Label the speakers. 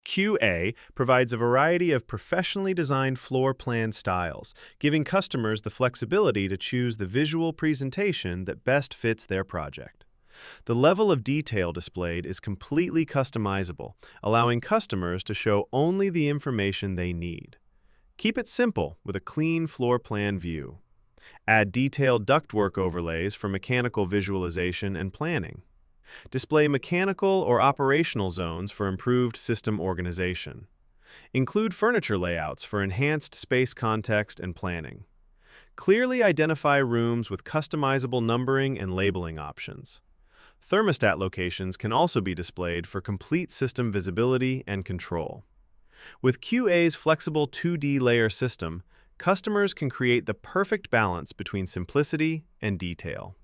Speaker 1: QA provides a variety of professionally designed floor plan styles, giving customers the flexibility to choose the visual presentation that best fits their project. The level of detail displayed is completely customizable, allowing customers to show only the information they need. Keep it simple with a clean floor plan view. Add detailed ductwork overlays for mechanical visualization and planning. Display mechanical or operational zones for improved system organization. Include furniture layouts for enhanced space context and planning. Clearly identify rooms with customizable numbering and labeling options. Thermostat locations can also be displayed for complete system visibility and control. With QA's flexible 2D layer system, customers can create the perfect balance between simplicity and detail.